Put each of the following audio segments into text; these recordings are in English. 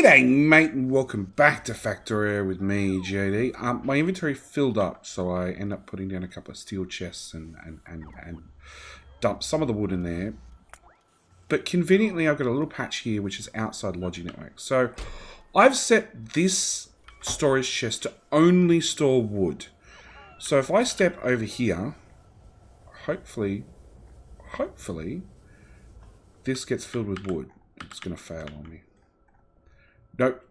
G'day mate and welcome back to Factorio with me, JD. My inventory filled up, so I end up putting down a couple of steel chests and dump some of the wood in there. But conveniently I've got a little patch here which is outside Logi Network. So I've set this storage chest to only store wood. So if I step over here, hopefully this gets filled with wood. It's going to fail on me. Nope.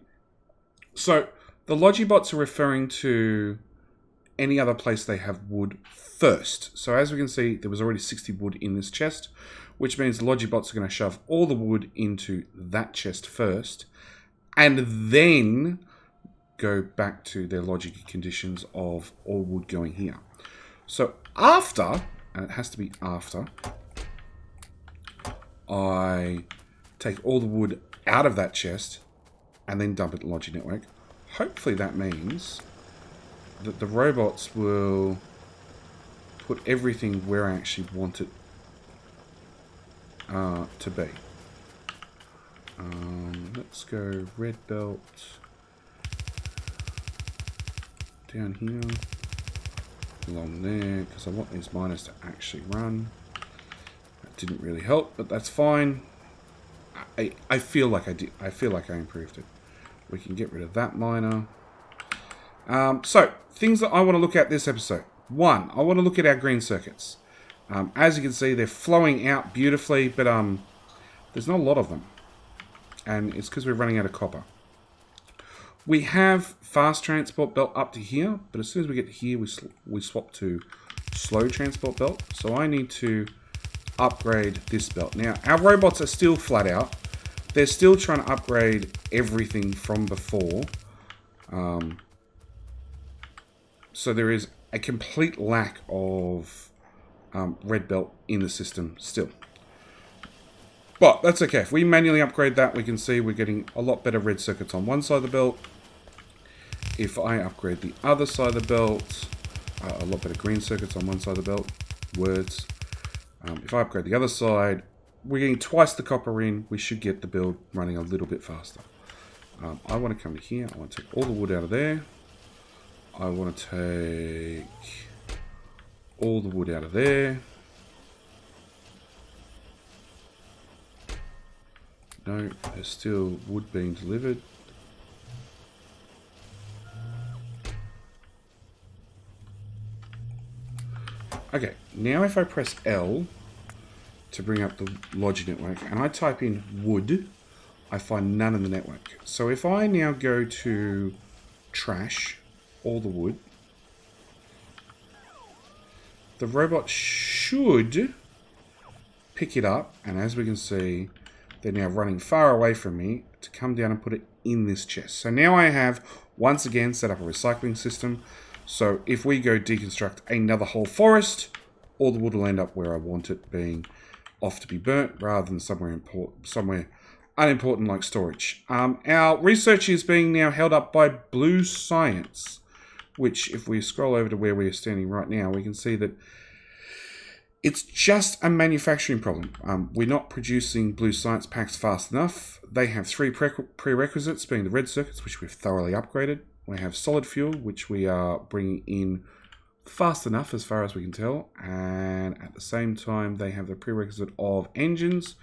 So the Logibots are referring to any other place they have wood first. So as we can see, there was already 60 wood in this chest, which means the Logibots are going to shove all the wood into that chest first, and then go back to their logic conditions of all wood going here. So after, and it has to be after, I take all the wood out of that chest and then dump it in Logi Network. Hopefully that means that the robots will put everything where I actually want it to be. Let's go red belt down here, along there, because I want these miners to actually run. That didn't really help, but that's fine. I feel like I did. I feel like I improved it. We can get rid of that miner. So, things that I want to look at this episode. One, I want to look at our green circuits. As you can see, they're flowing out beautifully, but there's not a lot of them. And it's because we're running out of copper. We have fast transport belt up to here, but as soon as we get to here, we swap to slow transport belt. So I need to upgrade this belt. Now, our robots are still flat out. They're still trying to upgrade everything from before. So there is a complete lack of red belt in the system still. But that's okay. If we manually upgrade that, we can see we're getting a lot better red circuits on one side of the belt. If I upgrade the other side of the belt, a lot better green circuits on one side of the belt. Words. If I upgrade the other side, we're getting twice the copper in. We should get the build running a little bit faster. I want to come to here. I want to take all the wood out of there. I want to take all the wood out of there. No, there's still wood being delivered. Okay, now if I press L to bring up the Logi Network and I type in wood, I find none in the network. So if I now go to trash all the wood, the robot should pick it up, and as we can see, they're now running far away from me to come down and put it in this chest. So now I have once again set up a recycling system. So if we go deconstruct another whole forest, all the wood will end up where I want it, being off to be burnt rather than somewhere unimportant like storage. Our research is being now held up by Blue Science, which if we scroll over to where we are standing right now, we can see that it's just a manufacturing problem. We're not producing Blue Science packs fast enough. They have three prerequisites, being the red circuits, which we've thoroughly upgraded. We have solid fuel, which we are bringing in fast enough as far as we can tell. And at the same time, they have the prerequisite of engines,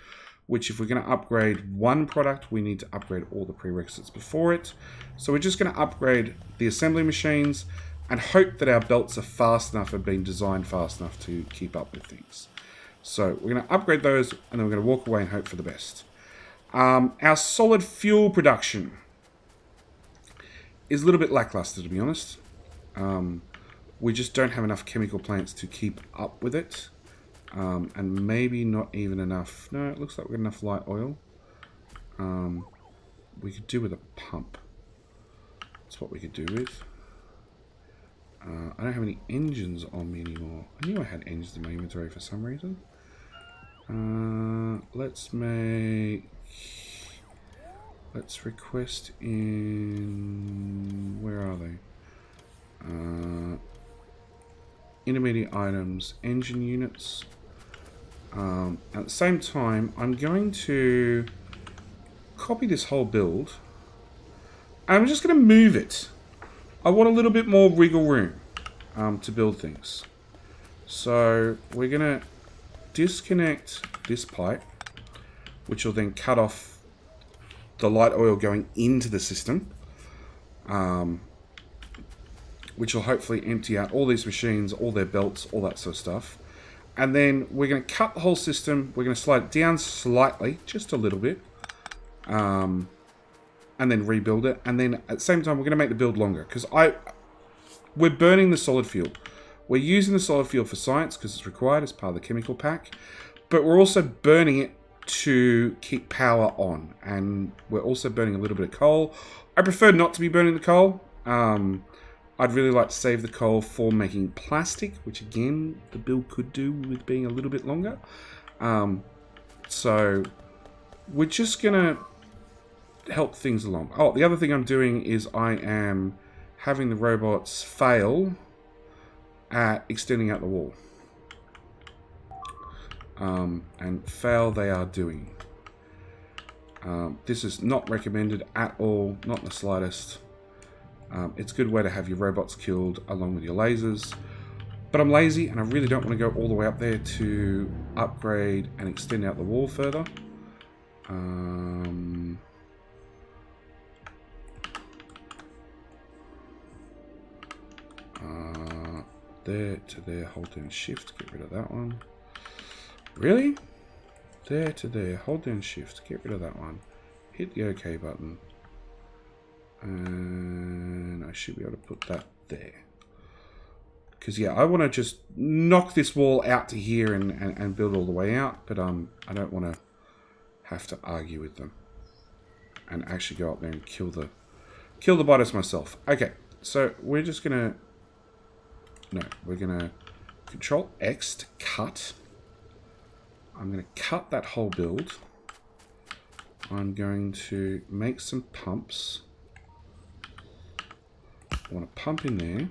which if we're going to upgrade one product, we need to upgrade all the prerequisites before it. So we're just going to upgrade the assembly machines and hope that our belts are fast enough and been designed fast enough to keep up with things. So we're going to upgrade those and then we're going to walk away and hope for the best. Our solid fuel production is a little bit lackluster, to be honest. We just don't have enough chemical plants to keep up with it. And maybe not even enough. No, it looks like we've got enough light oil. We could do with a pump. That's what we could do with. I don't have any engines on me anymore. I knew I had engines in my inventory for some reason. Let's request in... Where are they? Intermediate items, engine units. At the same time, I'm going to copy this whole build I'm just going to move it. I want a little bit more wiggle room to build things. So we're going to disconnect this pipe, which will then cut off the light oil going into the system, which will hopefully empty out all these machines, all their belts, all that sort of stuff. And then we're going to cut the whole system. We're going to slide it down slightly, just a little bit, and then rebuild it. And then at the same time, we're going to make the build longer, because we're burning the solid fuel. We're using the solid fuel for science because it's required as part of the chemical pack, but we're also burning it to keep power on, and we're also burning a little bit of coal. I prefer not to be burning the coal. I'd really like to save the coal for making plastic, which again, the build could do with being a little bit longer. So we're just going to help things along. Oh, the other thing I'm doing is I am having the robots fail at extending out the wall. And fail they are doing. This is not recommended at all, not in the slightest. It's a good way to have your robots killed along with your lasers. But I'm lazy and I really don't want to go all the way up there to upgrade and extend out the wall further. There to there, hold down shift, get rid of that one. Really? There to there, hold down shift, get rid of that one. Hit the OK button. And I should be able to put that there. Because, yeah, I want to just knock this wall out to here and build all the way out. But I don't want to have to argue with them. And actually go up there and kill the biters myself. Okay, so we're just going to... No, we're going to Control X to cut. I'm going to cut that whole build. I'm going to make some pumps. I want to pump in there.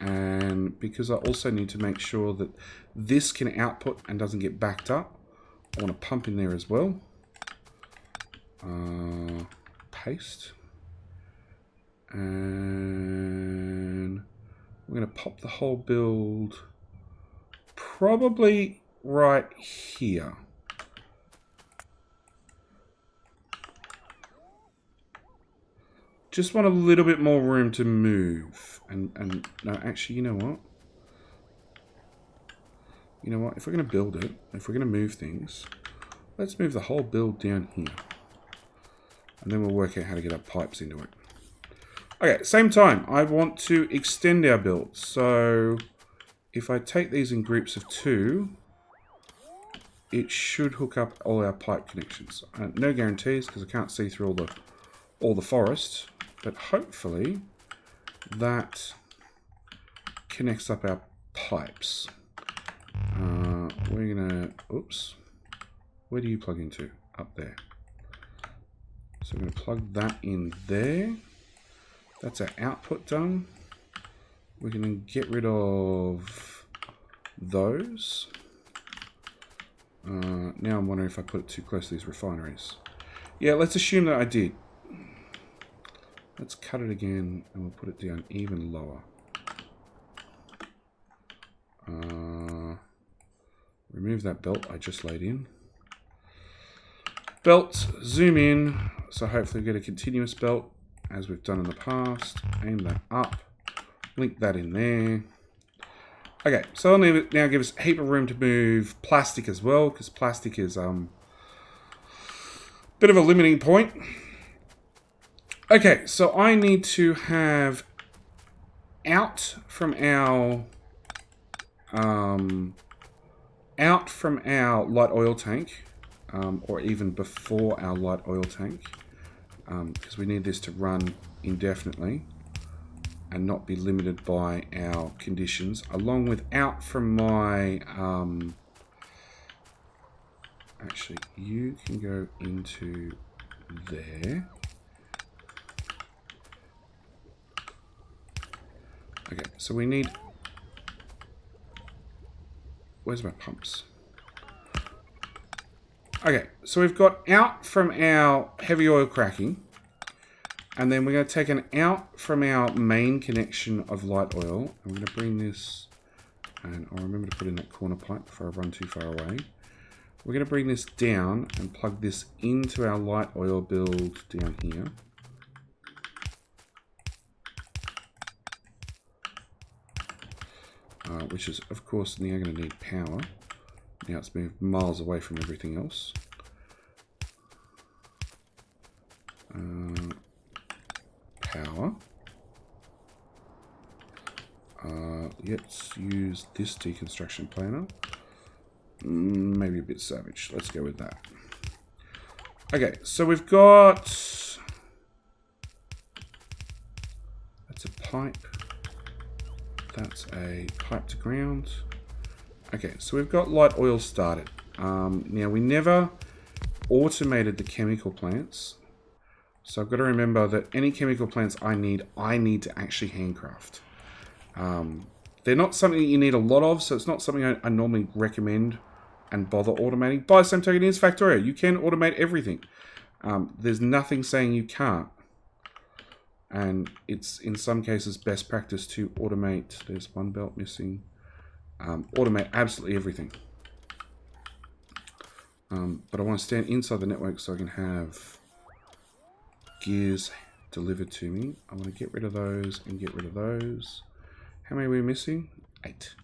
And because I also need to make sure that this can output and doesn't get backed up, I want to pump in there as well. Paste. And we're going to pop the whole build probably right here. Just want a little bit more room to move. And no, actually, you know what? You know what? If we're going to build it, if we're going to move things, let's move the whole build down here. And then we'll work out how to get our pipes into it. Okay, same time, I want to extend our build. So if I take these in groups of 2, it should hook up all our pipe connections. No guarantees because I can't see through all the forest, but hopefully that connects up our pipes. We're gonna, oops, where do you plug into? Up there. So I'm gonna plug that in there. That's our output done. We're gonna get rid of those. Now I'm wondering if I put it too close to these refineries. Yeah, let's assume that I did. Let's cut it again and we'll put it down even lower. Remove that belt I just laid in. Belt, zoom in, so hopefully we get a continuous belt as we've done in the past. Aim that up, link that in there. Okay, so I'll now give us a heap of room to move plastic as well, because plastic is a bit of a limiting point. Okay, so I need to have out from our light oil tank, or even before our light oil tank, because we need this to run indefinitely and not be limited by our conditions, along with out from my actually you can go into there. Okay, so we need, where's my pumps? Okay, so we've got out from our heavy oil cracking. And then we're going to take an out from our main connection of light oil. I'm going to bring this, and I'll remember to put in that corner pipe before I run too far away. We're going to bring this down and plug this into our light oil build down here. Which is, of course, now going to need power. Now it's moved miles away from everything else. Power. Let's use this deconstruction planner. Maybe a bit savage. Let's go with that. Okay, so we've got... That's a pipe. That's a pipe to ground. Okay, so we've got light oil started. Now, we never automated the chemical plants. So I've got to remember that any chemical plants I need to actually handcraft. They're not something that you need a lot of, so it's not something I normally recommend and bother automating. By the same token, here's Factorio. You can automate everything. There's nothing saying you can't. And it's, in some cases, best practice to automate. There's one belt missing. Automate absolutely everything. But I want to stand inside the network so I can have gears delivered to me. I want to get rid of those and get rid of those. How many are we missing? 8.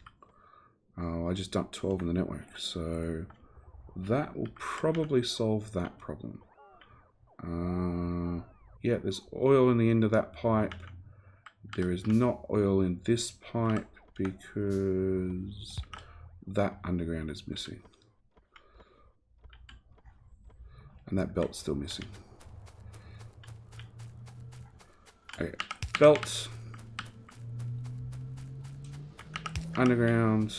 Oh, I just dumped 12 in the network. So that will probably solve that problem. Yeah, there's oil in the end of that pipe. There is not oil in this pipe because that underground is missing. And that belt's still missing. Okay, belt. Underground.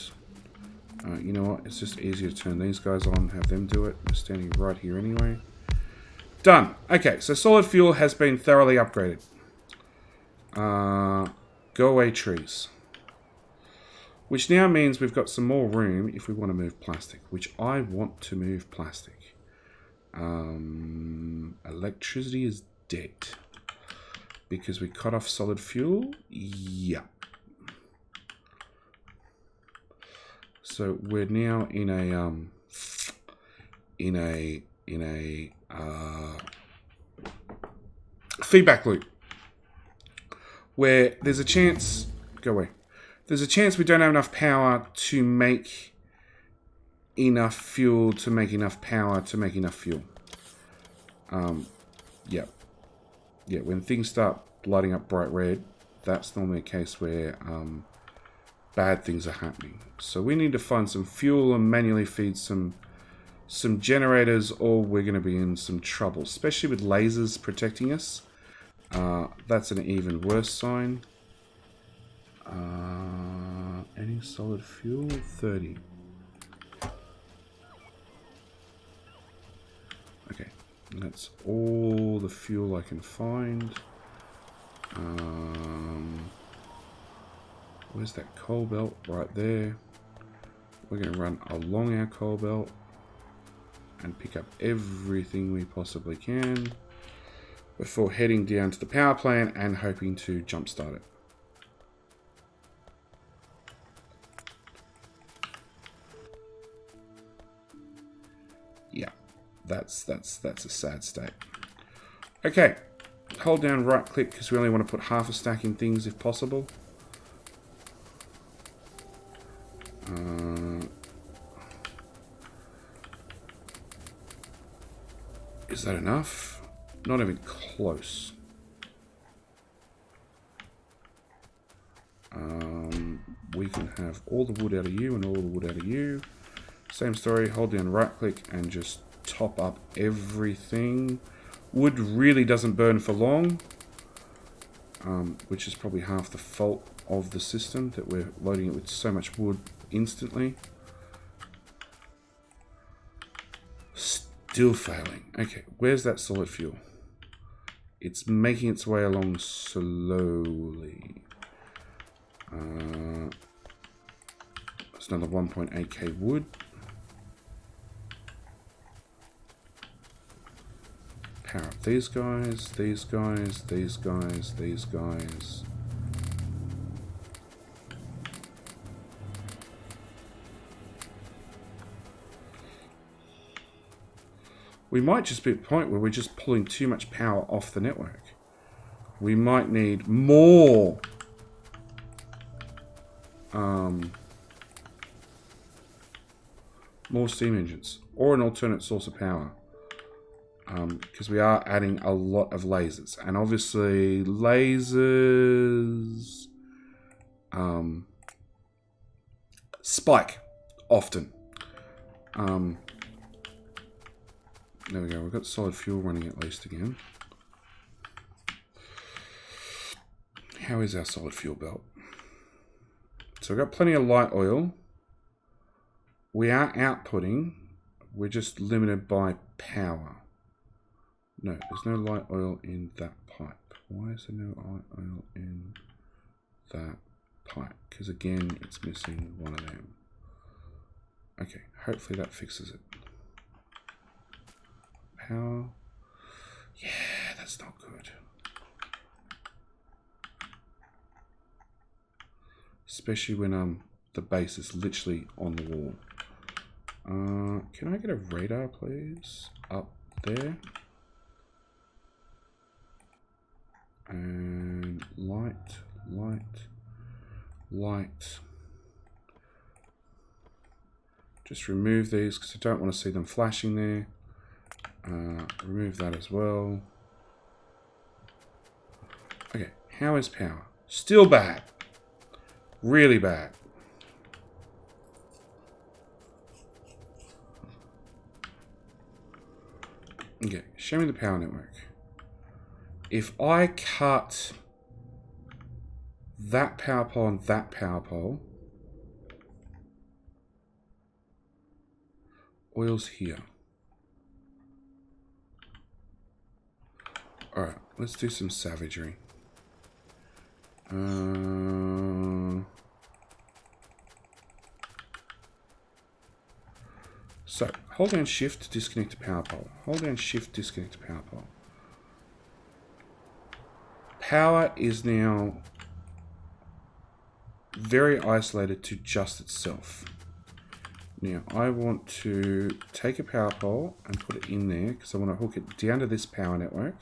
You know what? It's just easier to turn these guys on, have them do it. We're standing right here anyway. Done. Okay, so solid fuel has been thoroughly upgraded. Go away trees. Which now means we've got some more room if we want to move plastic, which I want to move plastic. Electricity is dead. Because we cut off solid fuel? Yeah. So we're now in a feedback loop where there's a chance there's a chance we don't have enough power to make enough fuel to make enough power to make enough fuel. Yeah, when things start lighting up bright red, that's normally a case where bad things are happening. So we need to find some fuel and manually feed some generators, or we're going to be in some trouble, especially with lasers protecting us. That's an even worse sign. Any solid fuel? 30. Okay, that's all the fuel I can find. Where's that coal belt? Right there. We're going to run along our coal belt and pick up everything we possibly can before heading down to the power plant and hoping to jumpstart it. Yeah, that's a sad state. Okay, hold down right click because we only want to put half a stack in things if possible. Is that enough? Not even close. We can have all the wood out of you and all the wood out of you. Same story, hold down right click and just top up everything. Wood really doesn't burn for long, which is probably half the fault of the system, that we're loading it with so much wood instantly. Still failing. Okay, where's that solid fuel? It's making its way along slowly. It's another 1.8k wood. power up these guys, these guys, these guys, these guys. We might just be at the point where we're just pulling too much power off the network. We might need more steam engines or an alternate source of power, because we are adding a lot of lasers, and obviously lasers spike often. There we go, we've got solid fuel running at least again. How is our solid fuel belt? So we've got plenty of light oil. We are outputting. We're just limited by power. No, there's no light oil in that pipe. Why is there no light oil in that pipe? Because again, it's missing one of them. Okay, hopefully that fixes it. Power. Yeah, that's not good. Especially when the base is literally on the wall. Can I get a radar, please? Up there. And light, light, light. Just remove these because I don't want to see them flashing there. Remove that as well. Okay, how is power? Still bad. Really bad. Okay, show me the power network. If I cut that power pole and that power pole, oil's here. Alright, let's do some savagery. So, hold down shift to disconnect the power pole. Hold down shift, disconnect the power pole. Power is now very isolated to just itself. Now, I want to take a power pole and put it in there because I want to hook it down to this power network.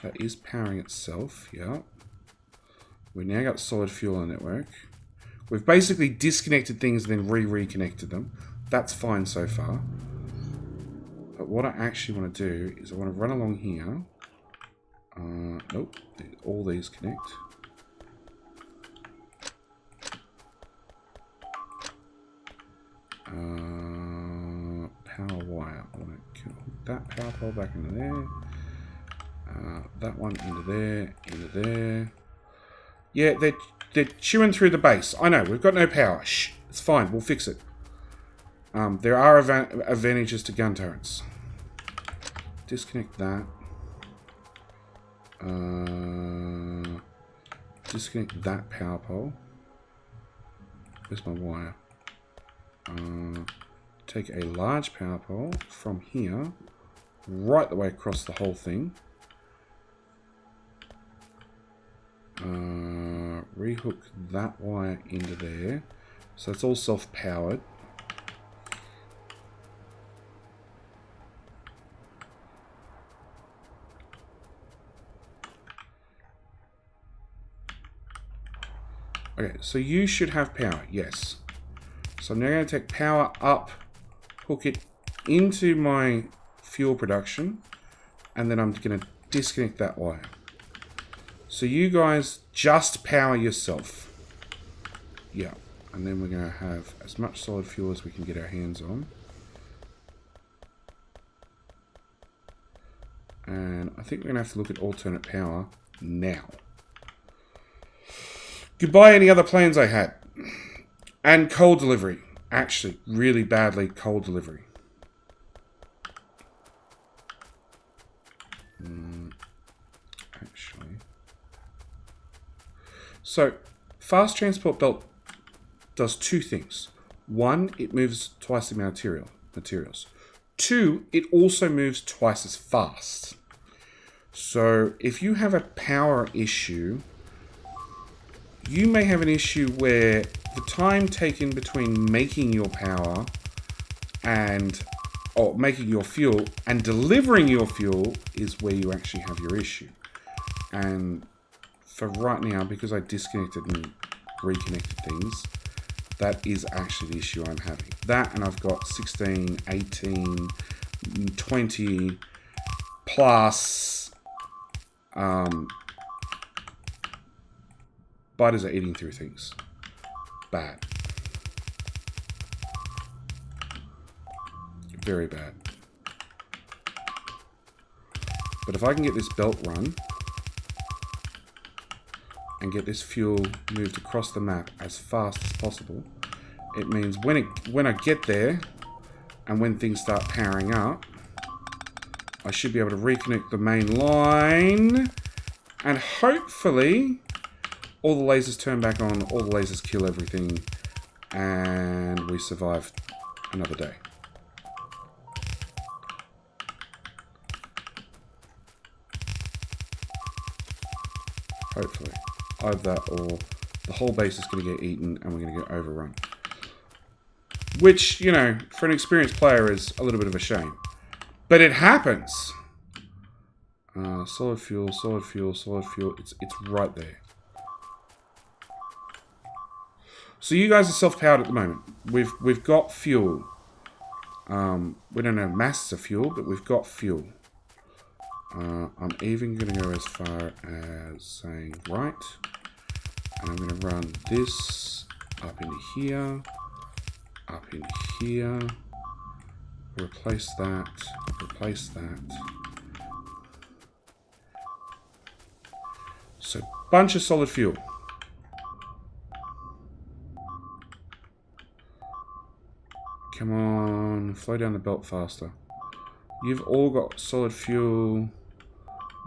That is powering itself, yeah. We now got solid fuel on the network. We've basically disconnected things and then reconnected them. That's fine so far. But what I actually want to do is I want to run along here. Nope, all these connect. Power wire. I want to hook that power pole back into there. That one into there. Yeah, they're chewing through the base. I know, we've got no power. Shh, it's fine, we'll fix it. There are advantages to gun turrets. Disconnect that. Disconnect that power pole. Where's my wire? Take a large power pole from here, right the way across the whole thing. Rehook that wire into there. So it's all self-powered. Okay, so you should have power, yes. So I'm now going to take power up, hook it into my fuel production, and then I'm going to disconnect that wire. So you guys just power yourself. Yeah, and then we're going to have as much solid fuel as we can get our hands on. And I think we're going to have to look at alternate power now. Goodbye any other plans I had. And coal delivery. Actually, really badly coal delivery. Actually. So, fast transport belt does two things. One, it moves twice the amount of materials. Two, it also moves twice as fast. So if you have a power issue, you may have an issue where the time taken between making your power or making your fuel and delivering your fuel is where you actually have your issue. And for right now, because I disconnected and reconnected things, that is actually the issue I'm having. That, and I've got 16, 18, 20 plus spiders are eating through things. Bad. Very bad. But if I can get this belt run and get this fuel moved across the map as fast as possible, it means when I get there and when things start powering up, I should be able to reconnect the main line and hopefully all the lasers turn back on, all the lasers kill everything, and we survive another day. Hopefully. Either that or the whole base is going to get eaten and we're going to get overrun. Which, you know, for an experienced player is a little bit of a shame. But it happens. Solid fuel, solid fuel, solid fuel. It's right there. So you guys are self-powered at the moment. We've got fuel. We don't have masses of fuel, but we've got fuel. I'm even going to go as far as saying right. And I'm going to run this up into here. Up in here. Replace that. Replace that. So, bunch of solid fuel. Come on, flow down the belt faster. You've all got solid fuel.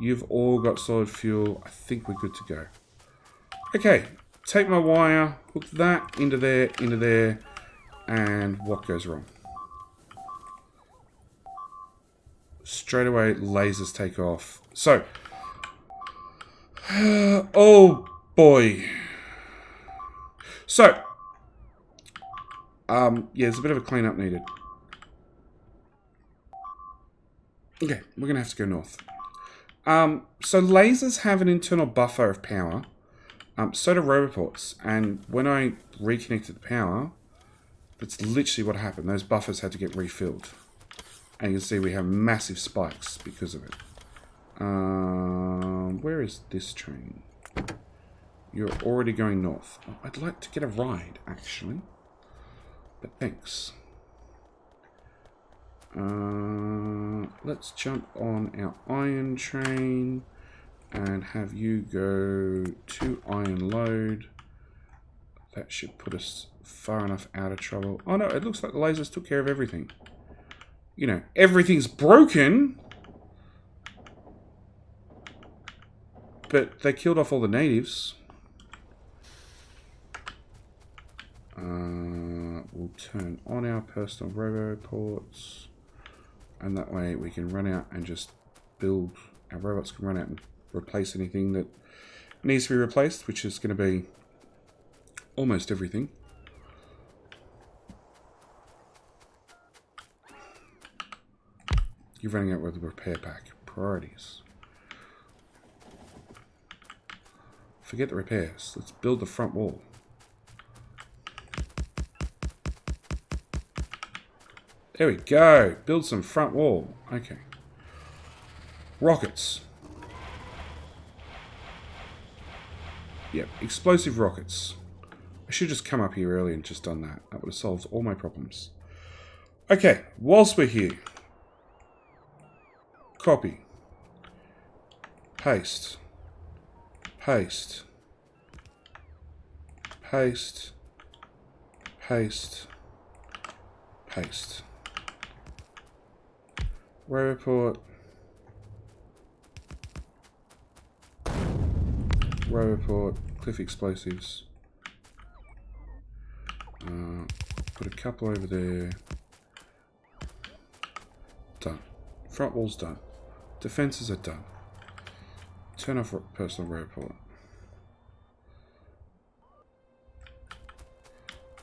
You've all got solid fuel. I think we're good to go. Okay, take my wire, hook that into there, and what goes wrong? Straight away, lasers take off. So, oh boy. So, yeah, there's a bit of a cleanup needed. Okay, we're gonna have to go north. So lasers have an internal buffer of power. So do roboports. And when I reconnected the power, that's literally what happened. Those buffers had to get refilled. And you can see we have massive spikes because of it. Where is this train? You're already going north. Oh, I'd like to get a ride, actually. But thanks. Let's jump on our iron train and have you go to iron load. That should put us far enough out of trouble. Oh no, it looks like the lasers took care of everything. You know, everything's broken, but they killed off all the natives. We'll turn on our personal roboports, and that way we can run out and just build. Our robots can run out and replace anything that needs to be replaced, which is going to be almost everything. You're running out with the repair pack. Priorities. Forget the repairs. Let's build the front wall. There we go. Build some front wall. Okay. Rockets. Yep, explosive rockets. I should just come up here early and just done that. That would have solved all my problems. Okay, whilst we're here. Copy. Paste. Paste. Paste. Paste. Paste. Roboport. Roboport. Cliff explosives. put a couple over there. Done. Front wall's done. Defenses are done. Turn off personal robot.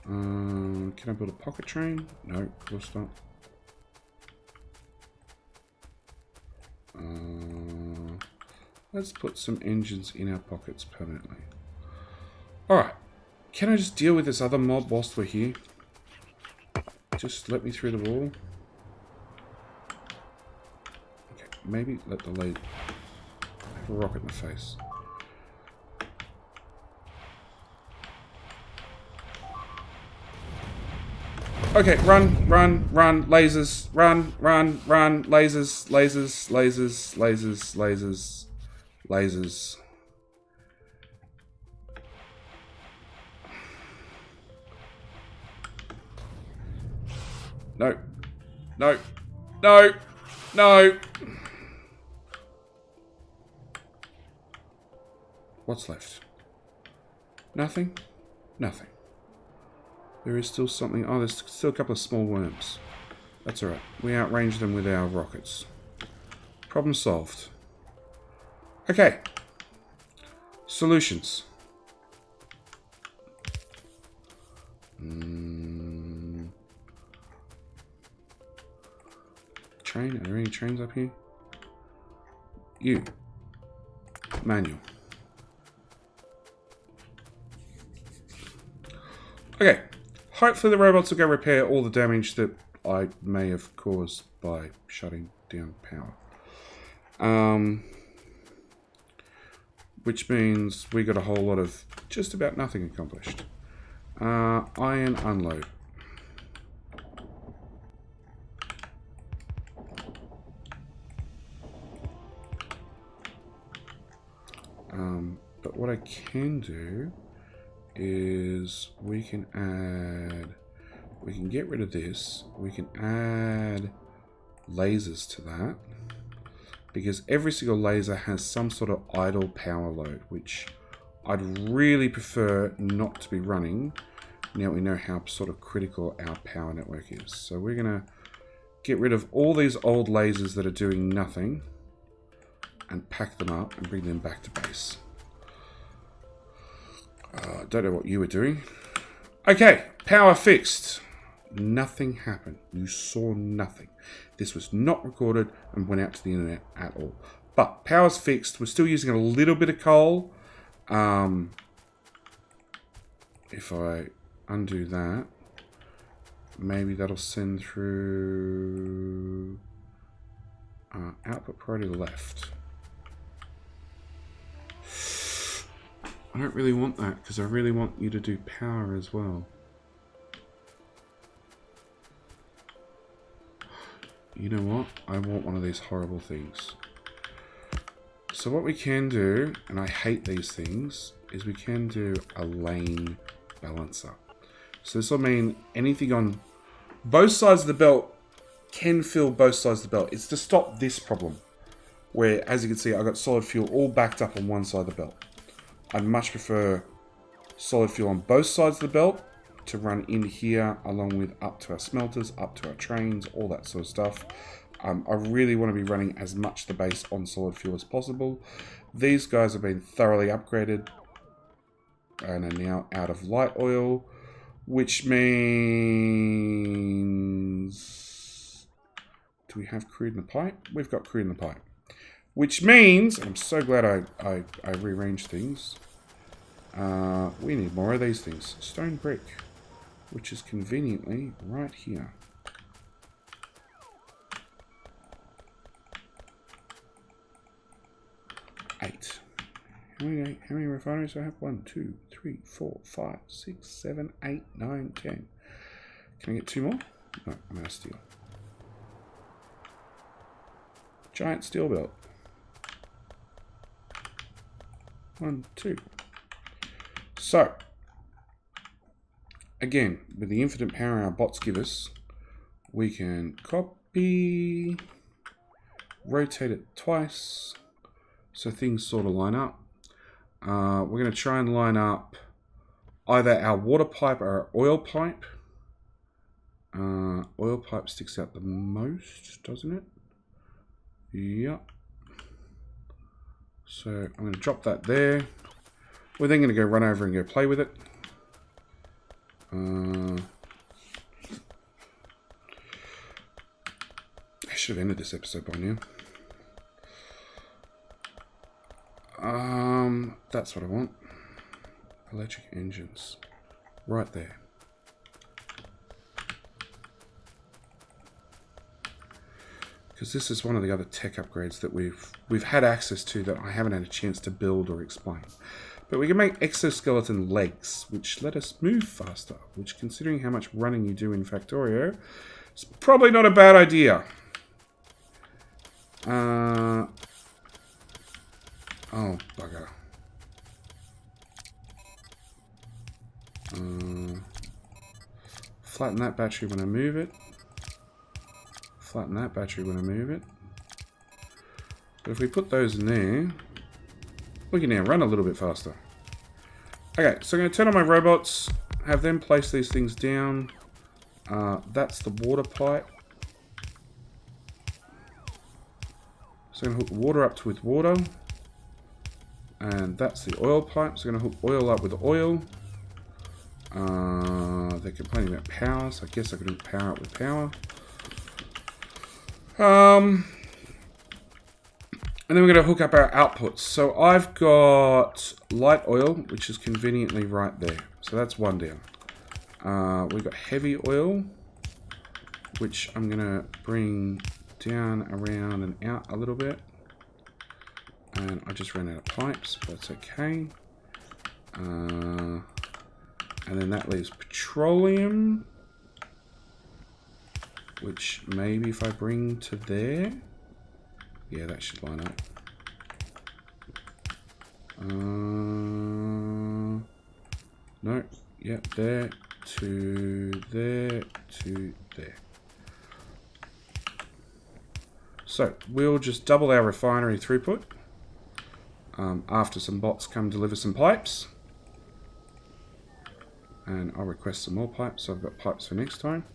Can I build a pocket train? No, of course not. Let's put some engines in our pockets permanently. Alright. Can I just deal with this other mob whilst we're here? Just let me through the wall. Okay, maybe let the lead have a rocket in the face. Okay, run, lasers, run, lasers, lasers. No. What's left? Nothing? Nothing. There is still something. Oh, there's still a couple of small worms. That's alright. We outranged them with our rockets. Problem solved. Okay. Solutions. Train? Are there any trains up here? You. Manual. Okay. Hopefully the robots will go repair all the damage that I may have caused by shutting down power. Which means we got a whole lot of just about nothing accomplished. Iron unload. But what I can do is we can get rid of this. We can add lasers to that, because every single laser has some sort of idle power load, which I'd really prefer not to be running now we know how sort of critical our power network is. So we're gonna get rid of all these old lasers that are doing nothing and pack them up and bring them back to base. Don't know what you were doing. Okay, power fixed. Nothing happened. You saw nothing. This was not recorded and went out to the internet at all. But power's fixed. We're still using a little bit of coal. If I undo that, maybe that'll send through output priority left. I don't really want that because I really want you to do power as well. You know what? I want one of these horrible things. So what we can do, and I hate these things, is we can do a lane balancer. So this will mean anything on both sides of the belt can fill both sides of the belt. It's to stop this problem, where, as you can see, I've got solid fuel all backed up on one side of the belt. I much prefer solid fuel on both sides of the belt to run in here, along with up to our smelters, up to our trains, all that sort of stuff. I really want to be running as much the base on solid fuel as possible. These guys have been thoroughly upgraded and are now out of light oil, which means... do we have crude in the pipe? We've got crude in the pipe. Which means, and I'm so glad I rearranged things, we need more of these things. Stone brick, which is conveniently right here. Eight. How many refineries do I have? 1, 2, 3, 4, 5, 6, 7, 8, 9, 10. Can I get 2 more? No, I'm out of steel. Giant steel belt. 1, 2. So, again, with the infinite power our bots give us, we can copy, rotate it twice, so things sort of line up. We're going to try and line up either our water pipe or our oil pipe. Oil pipe sticks out the most, doesn't it? Yep. So I'm going to drop that there. We're then going to go run over and go play with it. I should have ended this episode by now. That's what I want. Electric engines. Right there. Because this is one of the other tech upgrades that we've had access to that I haven't had a chance to build or explain. But we can make exoskeleton legs, which let us move faster, which, considering how much running you do in Factorio, is probably not a bad idea. Oh, bugger. Flatten that battery when I move it. Flatten that battery when I move it. But if we put those in there, we can now run a little bit faster. Okay, so I'm going to turn on my robots, have them place these things down. That's the water pipe. So I'm going to hook water up with water. And that's the oil pipe. So I'm going to hook oil up with oil. They're complaining about power, so I guess I could hook power up with power. And then we're going to hook up our outputs. So I've got light oil, which is conveniently right there. So that's one down. We've got heavy oil, which I'm going to bring down, around, and out a little bit. And I just ran out of pipes, but that's okay. And then that leaves petroleum, which maybe if I bring to there, yeah, that should line up. No, yep, there to there to there. So we'll just double our refinery throughput after some bots come deliver some pipes. And I'll request some more pipes, so I've got pipes for next time.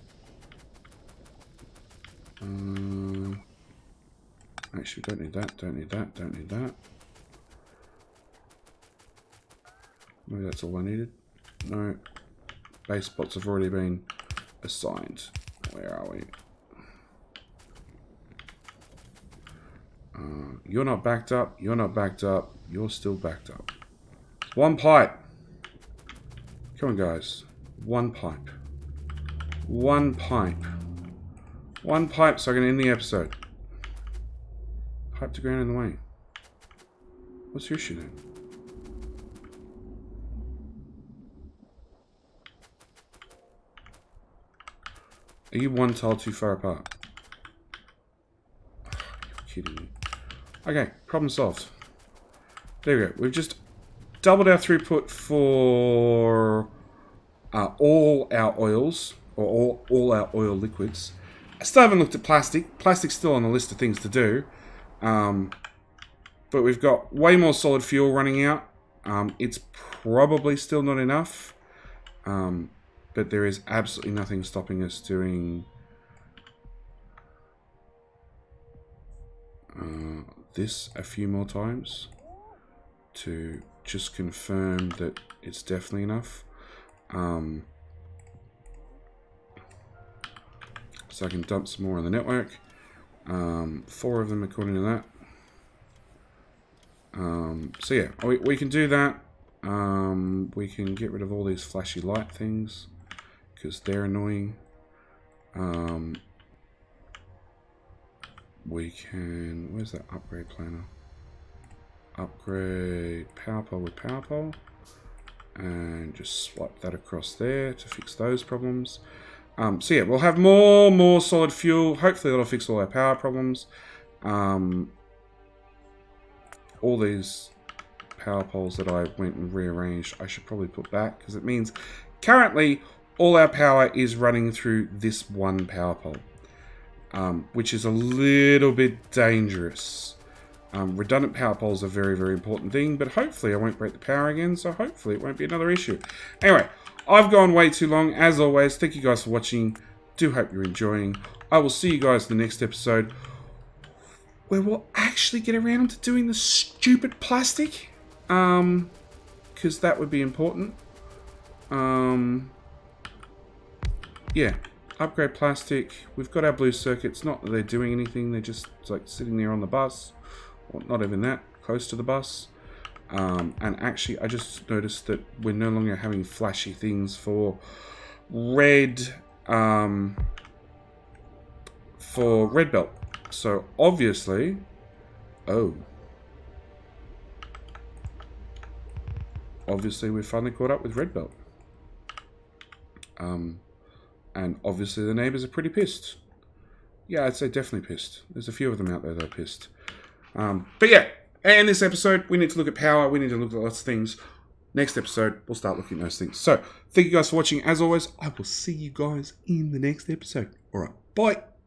Actually, don't need that, don't need that, don't need that. Maybe that's all I needed. No. Base bots have already been assigned. Where are we? You're not backed up, you're not backed up, you're still backed up. One pipe. Come on, guys. One pipe. One pipe. One pipe so I can end the episode. Pipe to ground in the way. What's your issue then? Are you one tile too far apart? Oh, you're kidding me. Okay, problem solved. There we go. We've just doubled our throughput for all our oils, or all our oil liquids. I still haven't looked at plastic. Plastic's still on the list of things to do. But we've got way more solid fuel running out. It's probably still not enough. But there is absolutely nothing stopping us doing this a few more times to just confirm that it's definitely enough. So I can dump some more on the network. 4 of them according to that. So yeah, we can do that. We can get rid of all these flashy light things because they're annoying. We can, where's that upgrade planner? Upgrade power pole with power pole, and just swipe that across there to fix those problems. So yeah, we'll have more solid fuel. Hopefully that'll fix all our power problems. All these power poles that I went and rearranged, I should probably put back, because it means currently all our power is running through this one power pole, which is a little bit dangerous. Redundant power poles are a very, very important thing, but hopefully I won't break the power again, so hopefully it won't be another issue. Anyway, I've gone way too long. As always, thank you guys for watching. do hope you're enjoying. I will see you guys in the next episode, where we'll actually get around to doing the stupid plastic. Because that would be important. Yeah. Upgrade plastic. We've got our blue circuits. Not that they're doing anything. They're just like sitting there on the bus. Or not even that. Close to the bus. And actually, I just noticed that we're no longer having flashy things for red belt. So obviously, obviously we've finally caught up with red belt. And obviously the neighbors are pretty pissed. Yeah, I'd say definitely pissed. There's a few of them out there that are pissed. But yeah, in this episode, we need to look at power. We need to look at lots of things. Next episode, we'll start looking at those things. So, thank you guys for watching. As always, I will see you guys in the next episode. All right, bye.